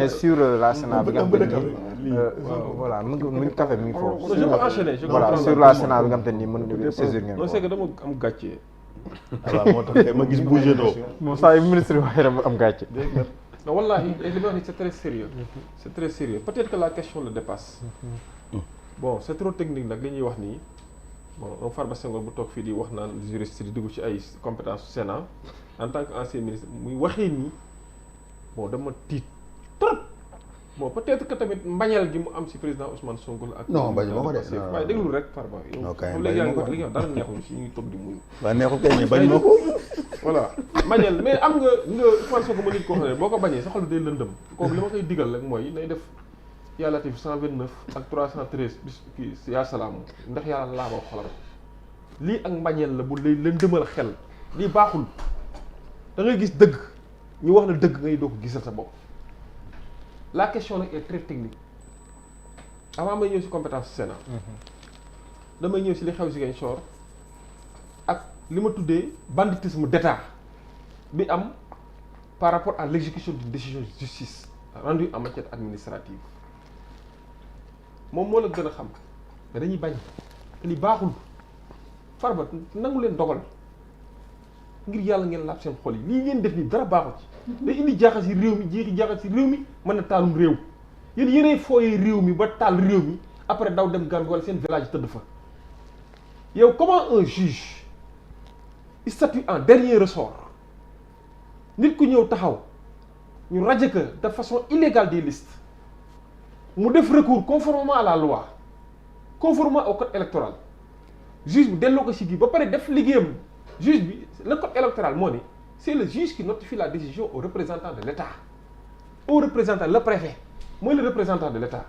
sur la Sénat bi nga xam ni voilà mu ngi café mi ngi foofu. je peux enchaîner voilà sur la Sénat bi nga xam ni mën saisir ngeen ko. non c'est que dama am gàcce. waaw moo tax kay ma gis bougé doo. moom saa yu ministre yi waxee am gàcce. non wallaahi li may wax ni c'est très sérieux. c'est très sérieux peut-être que la question le dépasse. bon c'est trop technique nag li ñuy wax nii bon Farba Senghor bu toog fii di wax naan juriste di dugg ci ay compétences Sénat en tant que ancien ministre muy waxee nii bon dama tiit trop bon peut-être que tamit mbañeel gi mu am ci président Ousmane Sonko la ak. non bañ ma ko de waaye déglu rek Farba. non kay léegi yaa ngi wax li nga wax dara neexul ci ñu ngi toog di muñ. waaw neexul kay mais bañ ma ko. voilà mbañeel mais am nga Ousmane Sonko ma nit koo xam ne boo ko bañee sa xol day lëndëm kooku li ma koy digal rek mooy nay def yaa latif 129 ak 313 bis kii yaa salaamu ndax yàlla laabal xolam lii ak mbañeel la bu lay lëndëmal xel lii baaxul da ngay gis dëgg ñu wax la dëgg ngay doo ko gisal sa bopp la question nag est très technique avant may ñëw ci compétence Sénat damay ñëw ci li xew Ziguinchor ak li ma tuddee banditisme d'État bi am par rapport à l'exécution d'une décision de justice rendue en matière administrative moom moo la gën a xam mais dañuy bañ te li baaxul Farba nangu leen dogal ngir yàlla ngeen laab seen xol yi lii ngeen def ni dara baaxul ci day indi jaaxal ci réew mi jeexi jaaxal ci réew mi mën na taalum réew yéen yéenay fooyee réew mi ba taal réew mi après daw dem Gambie wala seen village tëdd fa yow comment un juge statue en dernier ressort nit ku ñëw taxaw ñu raje que de façon illégale des listes mu def recours conformément à la loi conformément au code électoral juge bi delloo ko ci gi ba pare def liggéeyam juge bi le code électoral moo ne c'est le juge qui notifie la décision au représentant de l'État au représentant le préfet mooy le représentant de l'État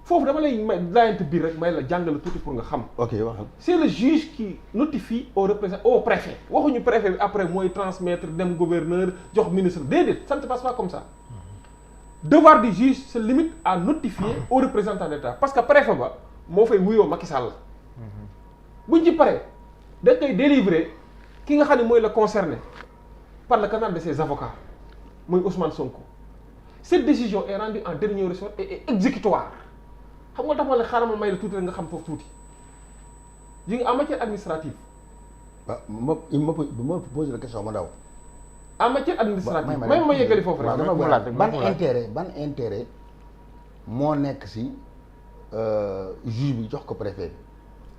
foofu dama lay may laayante biir rek may la jàngale tuuti pour nga xam. ok waxal. c'est le juge qui notifie au représentant au préfet waxuñu préfet bi après mooy transmettre dem gouverneur jox ministre déedéet ça ne se passe pas comme ça. devoir du juge se limite à notifier au représentant de l'État parce que préfet ba moo fay wuyoo Macky Sall. buñ ci paree da koy délivrer ki nga xam ne mooy le concerné par le canal de ses avocats mooy Ousmane Sonko cette décision est rendue en dernier ressort et est exécutoire xam nga dafa la xaaral ma may la tuuti rek nga xam foofu tuuti yi nga en matière administrative. waaw ma posé la question ma daw. en matière administrative may ma yeggali foofu rek. ban intérêt moo nekk ci juge bi jox ko préfet bi.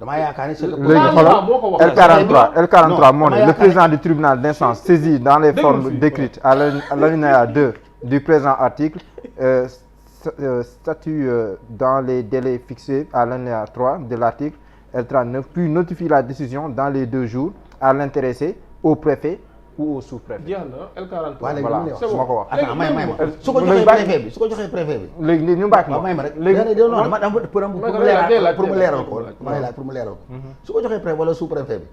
damaa yaakaar ne c'est L43 moo ne le président du tribunal d'instance saisi dans les formes décrites à l'alinéa 2 du présent article statue dans les délais fixés à l'alinéa 3 de l'article L39 puis notifie la décision dans les 2 jours à l'intéressé au préfet ou au sous-préfet. jeex na L43 voilà su ma ko wax. attends may ma su ko joxee préfet bi léegi ñu bàyyi ko may ma rek léegi non dama pour mu leeral ko su ko joxee préfet wala sous-préfet bi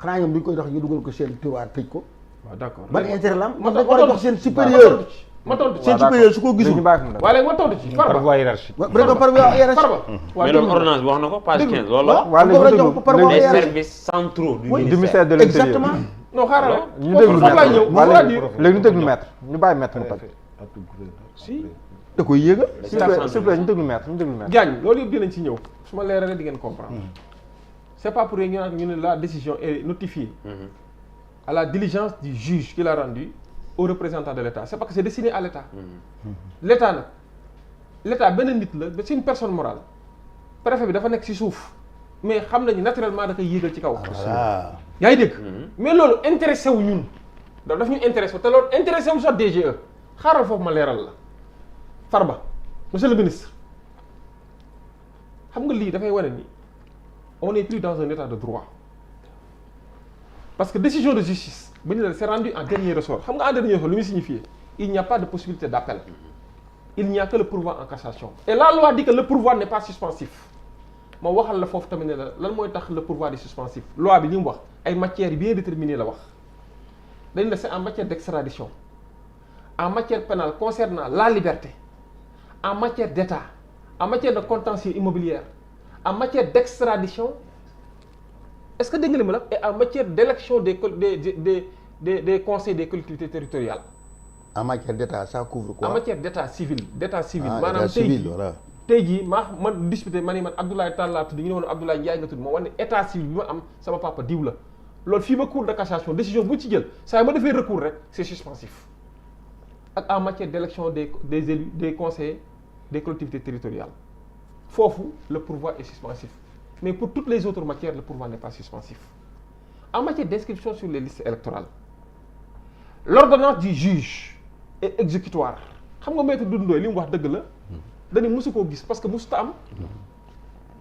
xanaa ñoom duñ koy dox ñu dugal ko seen tiroir tëj ko. waaw d'accord ban intérêt la am man dañ war a jox seen supérieur. ma tontu ci seen supérieur su ko gisul. waaye léegi ma tontu ci par voie hiérarchique. Farba mais loolu ordonnance bi wax na ko page 15 loolu la. waaw léegi les services centraux du ministère de l'Intérieur. exactement. non xaaral ñu déglu maître léegi ñu déglu maître ñu bàyyi maître mu toj. si da koy yéegal. s'il vous plaît ñu déglu maître ñu déglu maître. Diagne loolu yëpp dinañ ci ñëw su ma leeralee di ngeen comprendre. c'est pas pour rien ñu ne la décision est notifiée à la diligence du juge qui l'a rendue au représentant de l'État c'est parce que c'est destiné à l'État. l'État nag l'État benn nit la c'est une personne morale préfet bi dafa nekk ci suuf mais xam nañu naturellement da koy yéegal ci kaw. voilà. yaa ngi dégg. mais loolu intéressé wu ñun daf ñu intéressé te loolu intéressé wu sax DGE xaaral foofu ma leeral la Farba monsieur le ministre xam nga lii dafay wane ni on n'est plus dans un état de droit parce que décision de justice bu ñu la c'est rendu en dernier ressort xam nga en dernier ressort lu muy signifier il n'y a pas de possibilité d'appel il n'y a que le pourvoi en cassation et la loi dit que le pourvoi n'est pas suspensif ma waxal la foofu tamit ne la lan mooy tax le pourvoi di suspensif loi bi li mu wax ay matières bien déterminées la wax dañ ne c'est en matière d'extradition en matière pénale concernant la liberté en matière d'État en matière de contentieux immobilier en matière d'extradition est-ce que dégg nga li ma la et en matière d'élection des conseils des collectivités territoriales en matière d'état ça couvre quoi. En matière d'état civil maanaam tey jii man disputé man Abdoulaye Tall laa tudd ñu ne woon Abdoulaye Ndiaye nga tudd ma wane état civil bi ma am sama papa diw la loolu fii ba cour de cassation décision bu ci jël saa ma defee recours rek c'est suspensif ak en matière d'élection des élus des conseillers des collectivités territoriales foofu le pourvoi est suspensif mais pour toutes les autres matières le pourvoi n'est pas suspensif. En matière d'inscription sur les listes électorales l'ordonnance du juge est exécutoire xam nga maître Doudou Ndoye li mu wax dëgg la dañu mosu koo gis parce que mosuta am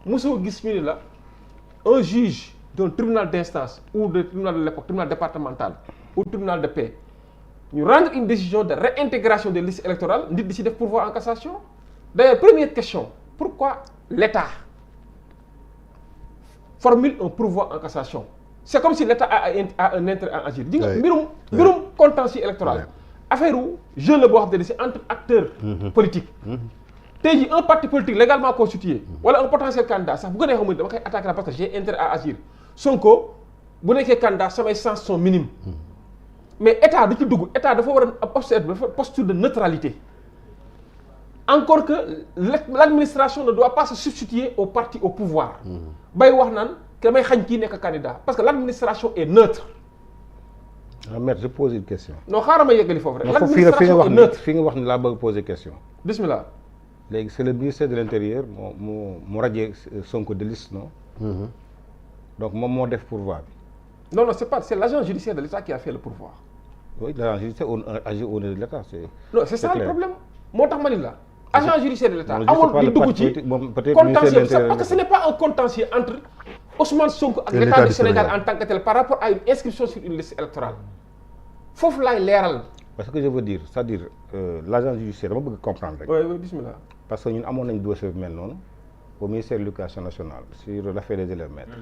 mosoo gis ñu ne la un juge d'un tribunal d'instance ou de tribunal de l'époque tribunal départemental ou tribunal de paix ñu rendre une décision de réintégration des listes électorales nit di ci def pourvoi en cassation. D'ailleurs première question pourquoi l'État formule un pourvoi en cassation? C'est comme si l'État a un intérêt à agir. Di nga mbirum contentieux électoral affaire u jeu la boo xam te ne c'est entre acteurs politiques. Tey jii un parti politique légalement constitué wala un potentiel candidat sax bu ko neexee mu dama koy attaquer parce que j'ai intérêt à agir Sonko bu nekkee candidat samay chances sont minimes mais état du ci dugg état dafa war a observer dafa posture de neutralité encore que l'administration ne doit pas se substituer au parti au pouvoir bay wax naan damay xañ kii nekk candidat parce que l'administration est neutre. Maître je pose une question. non xaaral ma yeggali foofu rek. l'administration est neutre fi nga wax ni laa bëgg poser question. bismillah. léegi c'est le ministère de l'intérieur mu radié Sonko de liste non. Donc moom moo def pourvoi bi. non c'est l'agent judiciaire de l'État qui a fait le pourvoi. Oui l'agent judiciaire agit au nom de l'État non c'est ça le problème moo tax ma ni la. agent judiciaire de l'État amul di dugg ci contentieux parce que ce n'est pas un contentieux entre Ousmane Sonko ak l'État du Sénégal en tant que tel par rapport à une inscription sur une liste électorale foofu laay leeral. parce que je veux dire c'est-à-dire l'agent judiciaire dama bëgg comprendre rek. oui bismillah. parce que ñun amoon nañ dossier bu mel noonu au ministère de l'Éducation nationale sur l'affaire des élèves maîtres.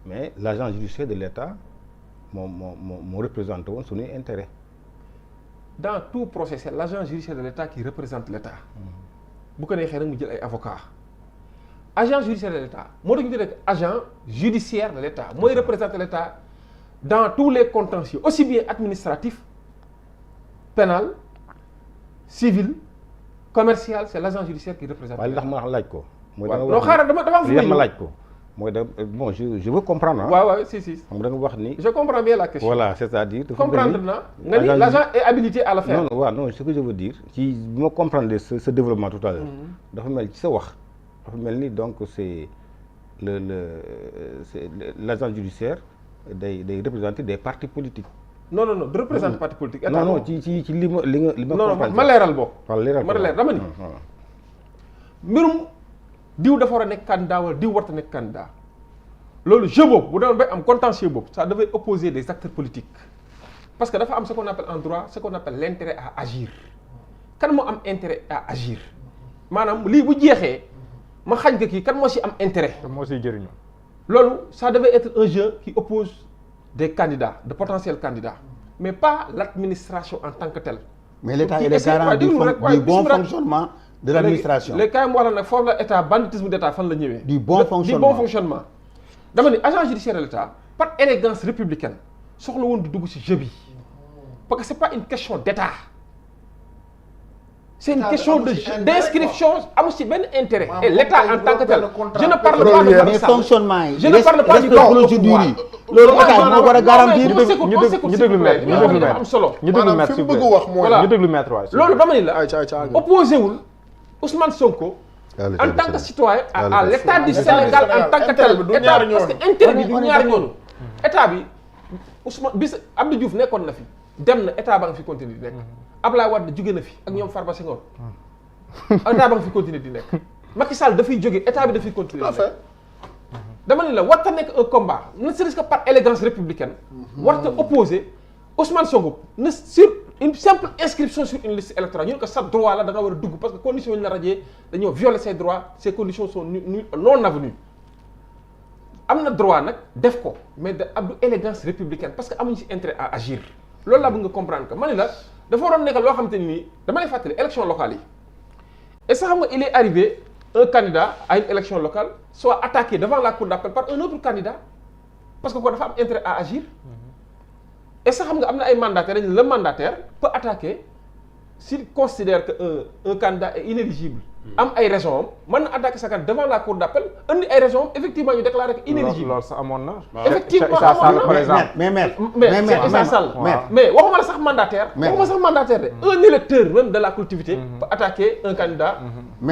Mais l'agent judiciaire de l'État moo représenté woon suñuy intérêt. Dans tout procès c'est l'agent judiciaire de l'État qui représente l'État. bu ko neexee nag mu jël ay avocats. agent judiciaire de l'État moo tax ñu tuddee agent judiciaire de l'État mooy représenter l'État dans tous les contentieux aussi bien administratif pénal civil commercial c'est l'agent judiciaire qui représente. waaye li tax ma laaj ko. mooy da nga wax xaaral dama am fu ma laaj ko. mooy da bon je veux comprendre. waaw si. xam nga da nga wax ni. je comprends bien la question. voilà c'est-à-dire. comprendre na nga ni l'agent est habilité à le faire. non ce que je veux dire ci bi ma comprendre ce développement tout à l'heure dafa mel ci sa wax dafa mel ni donc c'est l'agent judiciaire day représenter des partis politiques. non de représenter parti politique. non ci li ma non ma leeral boobu. ma leeral dama ni mbirum diw dafa war a nekk candidat wala diw warta nekk candidat loolu jeu boobu bu doon bay am contentieux boobu ça devait opposer des acteurs politiques parce que dafa am ce qu'on appelle en droit ce qu'on appelle l'intérêt à agir kan moo am intérêt à agir maanaam lii bu jeexee ma xañ ko kii kan moo si am intérêt. moo siy jëriñu. loolu ça devait être un jeu qui oppose des candidats de potentiels candidats mais pas l'administration en tant que telle. mais l'État est le garant du bon fonctionnement de l'administration. léegi kay mu wax la nag foofu la état banditisme d'État fan la ñëwee. du bon fonctionnement dama ni agent judiciaire de l'État par élégance républicaine soxla woon di dugg ci jeu bi parce que c'est pas une question d'État c'est une question d'inscription amu ci benn intérêt et l'État en tant que tel je ne parle pas de mais fonctionnement yi je ne parle pas du procédure yi loolu état moo war a garantir ñu déglu maître am solo ñu déglu maître fi mu bëgg wax mooy ñu déglu maître waay loolu dama ni la opposé wul Ousmane Sonko en tant que citoyen à l'État du Sénégal en tant que tel état parce que intérêt bi du ñaar ñoonu état bi Ousmane bis Abdou Diouf nekkoon na fi dem na état ba nga fi continuer di nekk Abdoulaye Wade jóge na fi ak ñoom Farba Senghor état ba nga fi continuer di nekk Macky Sall dafay jóge état bi dafay continuer di nekk dama ne la warta nekk un combat ne serait-ce que par élégance républicaine warta opposer Ousmane Sonko ne sur une simple inscription sur une liste électorale ñu ne ko sa droit la da nga war a dugg parce que conditions yi ñu la rajee dañoo violer ses droits ces conditions sont non avenues am na droit nag def ko mais da ab du élégance républicaine parce que amuñu ci intérêt à agir loolu laa bëgg nga comprendre que ma ne la dafa waroon nekk loo xamante ni nii dama lay fàttali élection locale yi et ça xam nga il est arrivé un candidat à une élection locale soit attaqué devant la cour d'appel par un autre candidat parce que ko dafa am intérêt à agir et ça xam nga am na ay mandataires le mandataire peut attaquer s'il considère que un candidat est inéligible am ay raisons mën na attaquer sa candidat devant la cour d'appel andi ay raisons effectivement ñu déclaré que inéligible. loolu sax amoon na. effectivement amoon na par exemple. mais Issa Sall mais waxuma la sax mandataire. waxuma sax mandataire de. un électeur même de la collectivité. peut attaquer un candidat.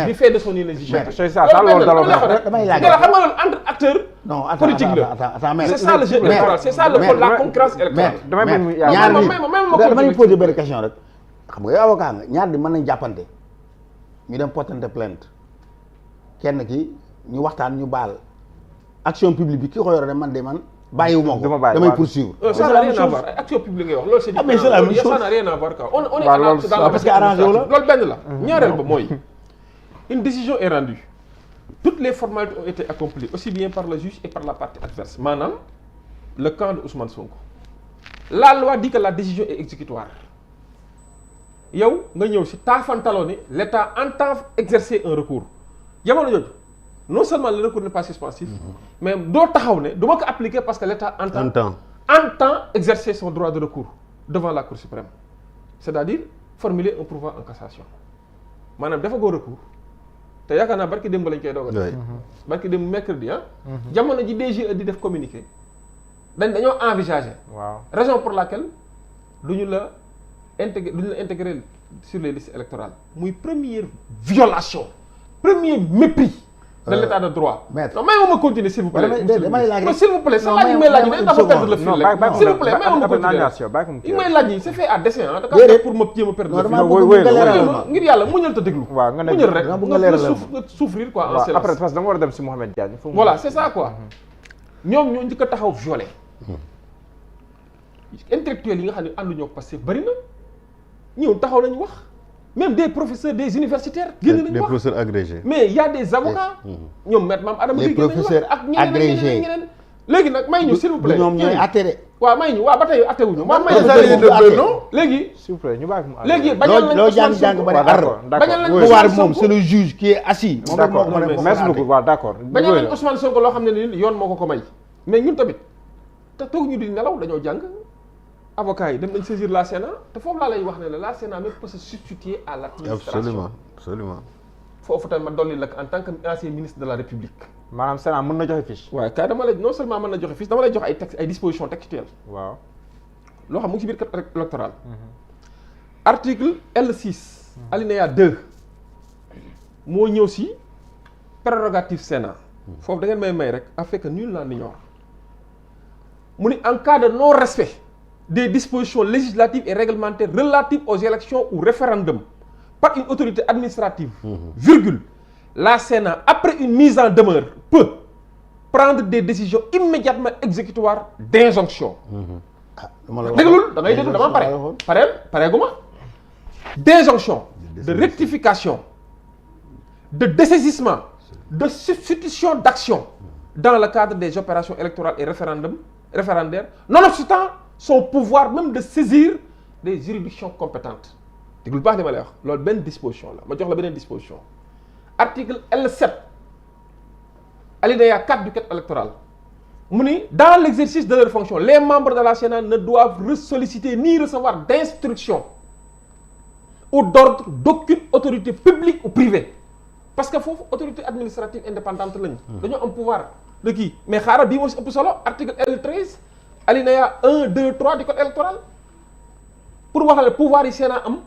du fait de son inéligibilité. c'est ça loolu daloo damay laaj xam nga loolu entre acteurs. non politique la attends c'est ça le jeu électoral c'est ça la concurrence électorale. damay poser benn question rek xam nga yow avocat nga ñaar di mën nañ jàppante ñu dem portante plainte kenn ki ñu waxtaan ñu baal action publique bi ki ko yore man de man bàyyiwuma ko damay poursuivre. ça n'a rien à voir action publique ngay wax loolu c'est mais c'est la même chose ça n'a rien à voir quoi on est parce que arrangé wu la loolu benn la ñaareel ba mooy une décision est rendue toutes les formalités ont été accomplies aussi bien par le juge et par la partie adverse maanaam le camp de Ousmane Sonko. La loi dit que la décision est exécutoire yow nga ñëw si taafantaloo ni l'État entend exercer un recours jamono jooju non seulement le recours n'est pas suspensif mais doo taxaw ne du ma ko appliquer parce que l'État entend exercer son droit de recours devant la Cour suprême c'est-à-dire formuler un pourvoi en cassation maanaam dafa goo recours te yaakaar naa barki démb lañ koy doog a barki démb mercredi jamono ji DGE di def communiqué dañoo envisager raison pour laquelle duñu la intégrer sur les listes électorales muy première violation premier mépris de l'état de droit. non may ma continuer s'il vous plaît. S'il vous plaît sa laaj yi may laaj yi dafa perdre le fil rek s'il vous plaît may ma continuer yi may laaj yi c'est fait à dessein da ka pour ma jéem a perdre le fil ngir yàlla muñal te déglu muñal rek nga souffrir quoi en silence après parce que dama war a dem si Mohamed Diagne voilà c'est ça quoi ñoom ñoo njëkk a taxaw violé intellectuels yi nga xam ne ànduñoo parce que bari na ñëw taxaw nañu wax même des professeurs des universitaires génn nañu wax des professeurs agrégés mais il y a des avocats ñoom maître Mame Adama les professeurs agrégés ñeneen léegi nag may ñu s'il vous plaît ñoom ñooy atte de waaw may ñu waaw ba tey atte wuñu waaw may ñu non léegi s'il vous plaît ñu bàyyi léegi bañal nañ loo jàng ba ne ar bañal nañ pouvoir moom c'est le juge qui est assis moom rek moo ko mën a merci beaucoup waaw d'accord bañal nañ Ousmane Sonko loo xam ne ni yoon moo ko may mais ñun tamit te toog ñu di nelaw dañoo jàng avocats yi dem nañ saisir la Sénat te foofu laa lay wax ne la Sénat même peut se substituer à l'administration absolument foofu tamit ma dolli la en tant que ancien ministre de la République maanaam Sénat mën na joxe fiche waaw kay dama lay non seulement mën na joxe fiche dama lay jox ay textes ay dispositions textuelles waaw loo xam mu ngi ci biir code électoral article L6 alinéa 2 moo ñëw si prérogative Sénat foofu da ngeen may rek afin que nul n'en ignore mu ni en cas de non-respect des dispositions législatives et réglementaires relatives aux élections ou référendums par une autorité administrative, virgule, la Sénat, après une mise en demeure, peut prendre des décisions immédiatement exécutoires d'injonction. déglul da ngay déglu dama pareeguma d'injonction, de rectification, de dessaisissement, de substitution d'action dans le cadre des opérations électorales et référendaires, nonobstant son pouvoir même de saisir des juridictions compétentes. déglu baax li ma lay wax loolu benn disposition la ma jox la beneen disposition article L7 alinéa 4 du code électoral mu ni dans l'exercice de leur fonction les membres de la Sénat ne doivent solliciter ni recevoir d'instruction ou d'ordre d'aucune autorité publique ou privée parce que foofu autorité administrative indépendante lañu dañoo am pouvoir de kii mais xaaral bii moo si ëpp solo article L13 alinéa 1 2 3 du code électoral pour wax la pouvoir yi Sénat am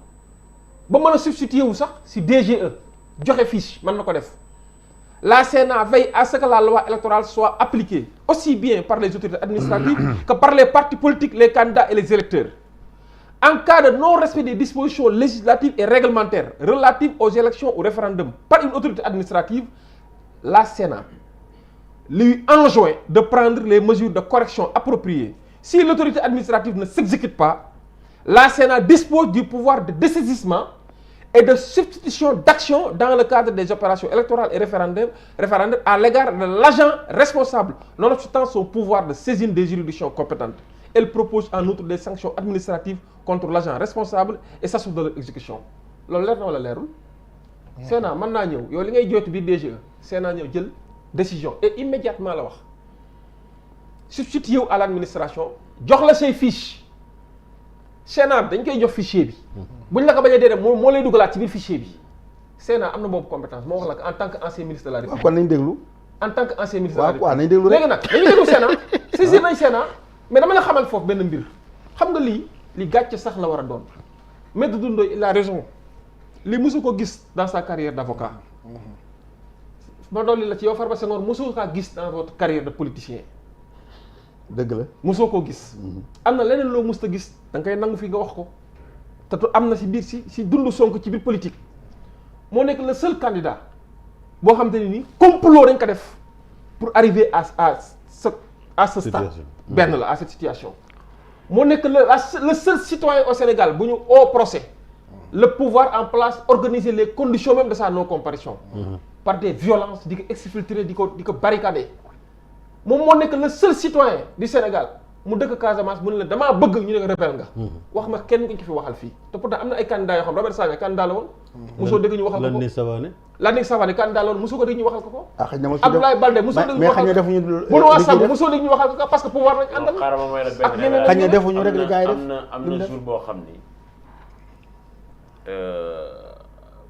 ba mën a substituer wu sax si DGE joxe fiche mën na ko def la Sénat veille à ce que la loi électorale soit appliquée aussi bien par les autorités administratives que par les partis politiques, les candidats et les électeurs. En cas de non-respect des dispositions législatives et réglementaires relatives aux élections ou référendums par une autorité administrative, la Sénat lui enjoint de prendre les mesures de correction appropriées. Si l'autorité administrative ne s'exécute pas, la Sénat dispose du pouvoir de dessaisissement et de substitution d'action dans le cadre des opérations électorales et référendaires à l'égard de l'agent responsable, nonobstant son pouvoir de saisine des juridictions compétentes. Elle propose en outre des sanctions administratives contre l'agent responsable et s'assure de leur exécution. loolu leer na wala leerul. Sénat mën naa ñëw yow li ngay jooytu biir DGE Sénat ñëw jël décision et immédiatement la wax substitué wu à l'administration jox la say fiche Sénat dañ koy jox fichier bi buñ la ko bañ a dee moo lay dugalaat ci biir fichier bi Sénat am na boobu compétence moo wax la ko en tant que ancien ministre de la République. kon nañ déglu. en tant que ancien ministre de la République waaw nañ déglu rek léegi nag dañu déglu Sénat saisir nañ Sénat mais dama la xamal foofu benn mbir xam nga li gàcce sax la war a doon Maître Doudou Ndoye il a raison li mosu ko gis dans sa carrière d'avocat ma dolli la ci yow Farba Senghor mosoo kaa gis dans votre carrière de politicien. dëgg la mosoo koo gis. am na leneen loo mosut a gis da nga koy nangu fi nga wax ko te am na si biir si dundu Sonko ci biir politique moo nekk le seul candidat boo xam te ne nii complot dañ ko def pour arriver à ce stade benn la à cette situation moo nekk le seul citoyen au Sénégal bu ñu au procès le pouvoir en place organiser les conditions même de sa non comparution par des violences di ko exfiltrer di ko barricader moom moo nekk le seul citoyen du Sénégal mu dëkk Casamance mu ne la damaa bëgg ñu ne ko rebelle nga wax ma kenn ku ñu fi waxal fii te pourtant am na ay candidats yoo xam Robert Sagna candidat la woon mosoo dégg ñu waxal ko Landing Savané candidat la woon mosoo ko dégg ñu waxal ko Abdoulaye Baldé mosoo dégg ñu waxal ko Benoît Sambou mosoo dégg ñu waxal ko parce que pouvoir lañ àndal ak ñeneen xañ na defuñu rek li gars yi def am na jour boo xam ni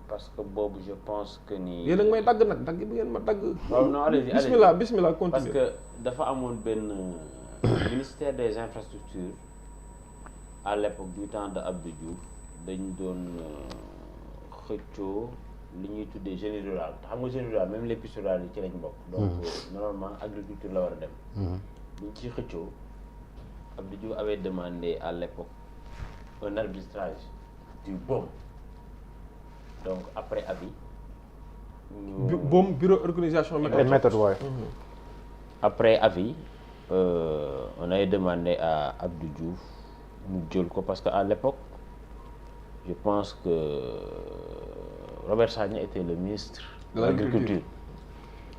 parce que boobu je pense que ni. yéen a ngi may dagg nag dagg bi ngeen ma dagg. non allez-y bismillah continue. parce que dafa amoon benn ministère des infrastructures à l'époque du temps de Abdou Diouf dañ doon xëccoo li ñuy tuddee génie rural xam nga génie rural même les pistes rurales yi ci lañ bokk. donc normalement agriculture la war a dem. buñ ciy xëccoo Abdou Diouf avait demandé à l'époque un arbitrage du BOM. donc après avis. BOM bureau organisation méthode waaye. après avis on avait demandé à Abdou Diouf mu jël ko parce que à l'époque je pense que Robert Sagna était le ministre de l'agriculture.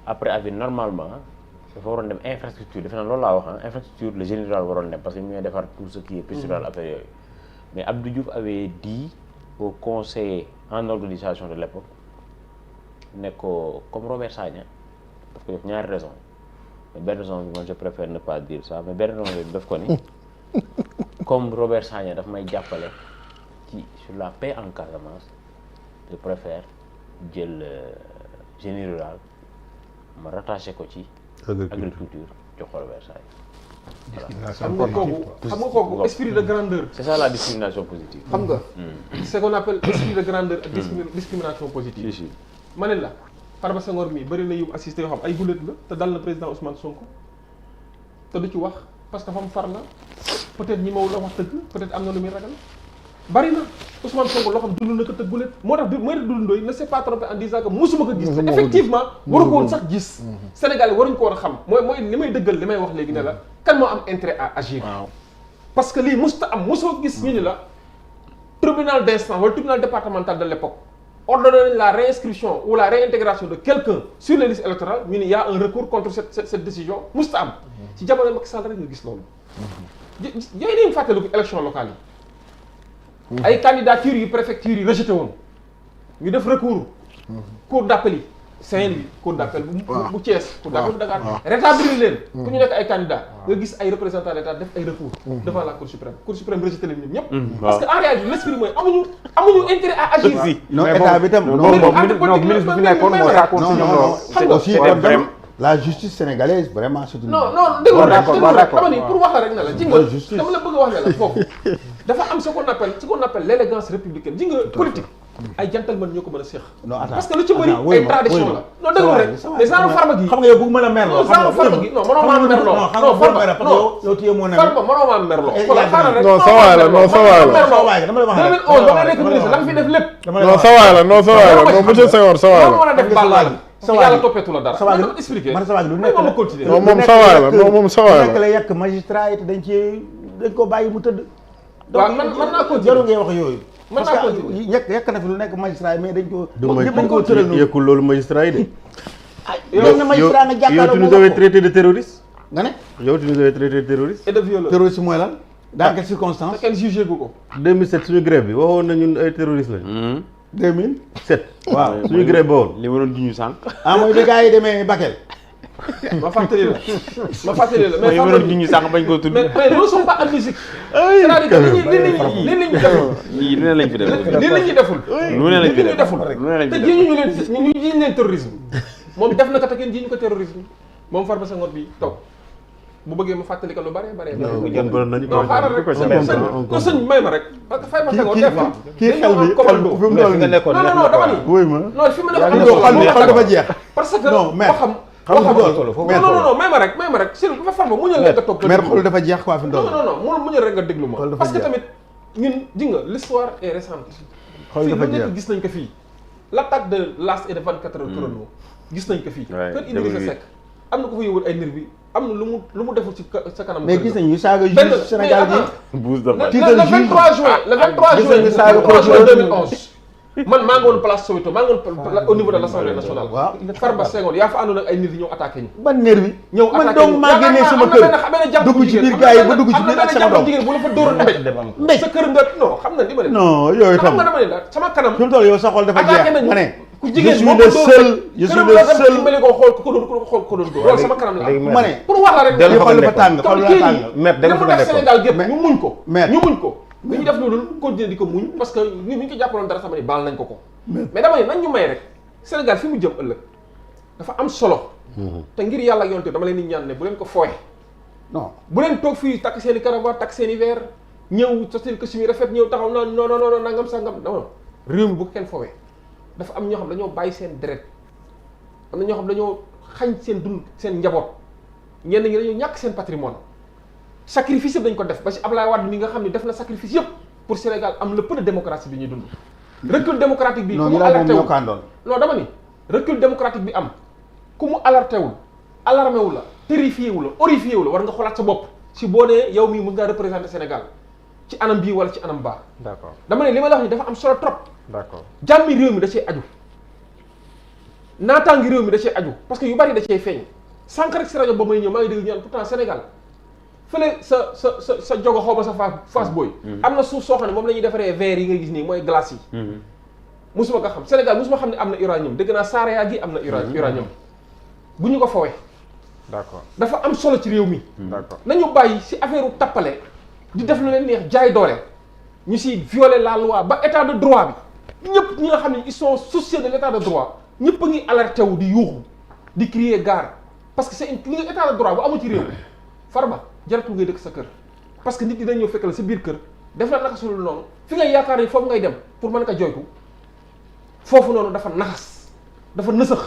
après avis normalement dafa waroon dem infrastructure defe naa loolu laa wax infrastructure le génie rural waroon dem parce que ñu ngi defar tout ce qui est piste rurale affaire yooyu mais Abdou Diouf avait dit au conseiller en organisation de l'époque ne ko comme Robert Sagna parce que ñaari raison mais benn raison bi man je préfère ne pas dire ça mais benn raison bi daf ko ni comme Robert Sagna daf may jàppale ci sur la paix en Casamance je préfère jël génie rural ma rattaché ko ci agriculture jox ko Robert Sagna. xam nga kooku esprit de grandeur. c'est ça la discrimination positive. xam nga. c'est qu'on appelle esprit de grandeur ak discrimination positive. si ma ne la Farba Senghor mii bëri na yu assisté yoo xam ay gulet la te dal na président Ousmane Sonko te du ci wax parce que fa mu far la peut-être ñi ma la wax dëgg peut-être am na lu muy ragal bari na Ousmane Sonko loo xam dund na ko te gulet moo tax Maître Doudou Ndoye ne s'est pas trompé en disant que musuma ko gis te effectivement waru ko woon sax gis Sénégalais waruñu ko war a xam mooy li may dëggal li may wax léegi ne la kan moo am intérêt à agir parce que lii musta am mosoo gis ñu ni la tribunal d'instance wala tribunal départemental de l'époque ordonné la réinscription ou la réintégration de quelqu'un sur les listes électorales ñu ni y a un recours contre cette décision musta am ci jamono Macky Sall rek nga gis loolu yooyu dañu fàttaliku élection locale yi ay candidatures yi préfecture yi rejeté woon ñu def recours cour d'appel yi Saint-Louis cour d'appel bu Thiès cour d'appel bu Dakar rétablir leen ku ñu nekk ay candidats nga gis ay représentants de l'État def ay recours devant la cour suprême rejeté leen ñoom ñëpp parce que en réalité l'esprit mooy amuñu intérêt à agir non état bi tam non ministre bi fi nekkoon moo raconte si ñoom loolu c'est aussi la justice sénégalaise vraiment c'est une non dégg dama ni pour wax la rek ne la ji nga dama la bëgg a wax ne la foofu dafa am ce qu'on appelle l'élégance républicaine ji nga politique ay gentleman ñoo ko mën a séex parce que lu ci bëri ay tradition la non déglu rek mais genre Farba gi xam nga yow bëgg mën a merloo genre Farba gi non mënoo maa merloo non Farba yow téye moo ne Farba mënoo maa merloo xaaral rek non sa waay la non sa waay la dama la wax 2011 ba nga nekk ministre la nga fi def lépp non sa waay la non sa waay la non monsieur Senghor sa waay la mën a def bàllaa gi yàlla toppeetu la dara sa waay dama expliquer man sa waay lu nekk ma continuer non moom sa waay la non moom sa waay nekk la la yekk magistrat yi te dañ ko bàyyi mu tëdd waaw man naa continuer jarul ngay wax yooyu man naa continuer yekk na fi lu nekk magistrat yi mais dañ ko dañ ko tëral yekkul loolu magistrat yi de yow na magistrat nga jàkkaarloo yow tu nous avais traité de terroriste nga ne yow tu nous avais traité de terroriste et de violeur terroriste mooy lan dans quelles circonstances kenn jugé gu ko 2007 suñu grève bi waxoon na ñun ay terroriste lañu 2007 waaw suñu grève ba woon li ma doon juñu sànq mooy bi gars yi demee Bakel ma fàttali la mais Farba nit ñi sax bañ koo tudd. mais ne sont pas amnésiques. c'est-à-dire que li ñu deful. lii lu ne lañ fi def. li ñu deful. lu ne lañ fi def te jiiñu ñu leen terrorisme moom def na ko te kenn jiiñu ko terrorisme moom Farba Senghor bi toog bu bëggee ma fàttali ko lu bare. non xaaral rek ko sëñ may ma rek parce que Farba Senghor des fois kii xel bi fi mu toll nga nekkoon non dama ni wóoy ma non fi ma nekkoon xol dafa jeex parce que non mais waxam non may ma rek sëñ bu ma Farba mu ñëw leen nga toog mais xol dafa jeex quoi fi mu toll non mu ñëw rek nga déglu ma parce que tamit ñun di nga l'histoire est récente xol dafa jeex gis nañ ko fii l'attaque de l'As et de 24 heures chrono gis nañ ko fii kër Idrissa Seck am na ko fa yóbbul ay nervi am na lu mu deful ci sa kanam. mais gis nañu saaga juge Sénégal gi. buus dafa le 23 juin le 23 juin 2011 man maa ngi woon place Soweto maa ngi woon au niveau de l'Assemblée nationale. waaw Farba Senghor yaa fa àndoon ak ay nit yi ñëw attaqué ñu. ban nervi ñëw attaqué man donc maa génnee sama kër dugg ci biir gars yi ba dugg ci biir ak sama doom jigéen bu la fa dóoroon mbéj sa kër nga non xam na li ma ne. non yooyu tam xam nga dama ne la sama kanam. fi mu toll yow sa xol dafa jeex ma ne. ku jigéen je suis le seul mbéli ko xool ko doon dóor loolu sama kanam la ma ne pour wax la rek xol dafa tàng xol dafa tàng maître da nga fa nekkoon Sénégal gépp ñu muñ ko maître ñu muñ ko li ñu def loolu continuer di ko muñ parce que ñun ñu ko jàppaloon dara sama ni baal nañ ko mais dama ne nañ ñu may rek Sénégal fi mu jëm ëllëg dafa am solo te ngir yàlla ak yonte dama leen di ñaan ne bu leen ko fooye non bu leen toog fii takk seen i cravate takk seen i verre ñëw sa seen costume rafet ñëw taxaw naan non nangam sangam non réew mi bu ko kenn foowe dafa am ñoo xam dañoo bàyyi seen deret am na ñoo xam dañoo xañ seen dund seen njaboot ñenn ñi dañoo ñàkk seen patrimoine sacrifice yëpp dañ ko def ba ci Ablaye Wade mi nga xam ne def na sacrifice yëpp pour Sénégal am le peu de démocratie bi ñuy dund recul démocratique bi ku mu alerté wul non dama ni recul démocratique bi am ku mu alerté wul alarmé wu la terrifié wu la horrifié wu la war nga xoolaat sa bopp si boo nee yow mii mën ngaa représenter Sénégal ci anam bii wala ci anam baax d'accord dama ne li ma la wax ni dafa am solo trop d'accord jàmmi réew mi da cee aju naataangi réew mi da cee aju parce que yu bari da cee feeñ sànq rek si rajo ba may ñëw maa ngi dégg ñu naan pourtant Sénégal fële sa jogo xaw ma sa face booy am na suuf soo xam ne moom la ñuy defaree verre yi ngay gis nii mooy glace yi musuma ko xam Sénégal musuma xam ne am na uranium dégg naa Saraya gi am na uranium bu ñu ko fowee d'accord dafa am solo ci réew mi d'accord nañu bàyyi si affaire u tappale di def lu leen neex jaay doole ñu si violer la loi ba état de droit bi ñëpp ñi nga xam ne ils sont soucieux de l'état de droit ñëpp a ngi alerté wu di yuuxu di crier gare parce que c'est li nga état de droit bu amul ci réew Farba jaratul ngay dëkk sa kër parce que nit ñi dañ ñëw fekk la sa biir kër def la naka sulul noonu fi ngay yaakaar ni foofu ngay dem pour mën ko joytu foofu noonu dafa naxas dafa nësëx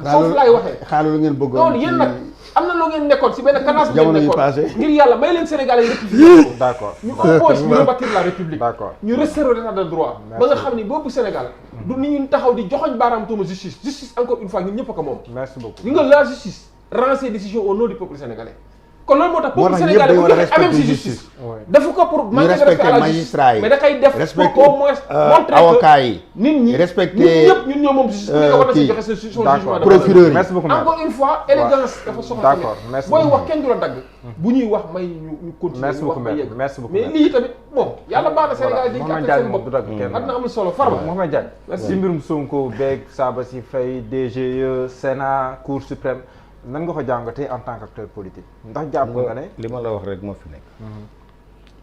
foofu laay waxee xaaral ngeen bëggoon non yéen nag am na loo ngeen nekkoon si benn canal bi ngeen jamono yi nekkoon passé ngir yàlla may leen Sénégalais yi rectifier d'accord ñu au moins ñu rebâtir la république d'accord ñu restaurer l'état de droit ba nga xam ni boobu Sénégal du ni ñu taxaw di joxoñ baaraam tuuma justice encore une fois ñun ñëpp a ko moom merci beaucoup ñu nga la justice rend ses décisions au nom du peuple sénégalais kon loolu moo tax moo peuple tax sénégalais bu ñëpp dañu war a joxe amee si respecter justice justice. defu ko pour manquer de respect à la justice magistrat yi mais da koy def respecter pour au moins montrer avocat que yi nit ñi respecter ñun ñëpp ñun ñoo moom justice ku nekk war na si joxe son jugement d'accord de procureur yi. merci beaucoup maître. encore une fois élégance dafa soxla D'accord, merci booy beaucoup. wax kenn du la dagg bu ñuy wax may ñu continuer Merci ñu wax beaucoup, ba maître. yegg Merci beaucoup, mais maître. lii tamit bon yàlla baax na Sénégal dañ Mohamed gàttal Diagne seen moom du bopp dagg kenn. adna amul solo Farba Mohamed Diagne Merci. si mbirum Sonko beeg Sabassy Faye DGE Sénat Cour suprême nan nga ko jàngatee en tant qu'acteur politique ndax jàpp nga ne li ma la wax rek moo fi nekk.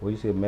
boo gisee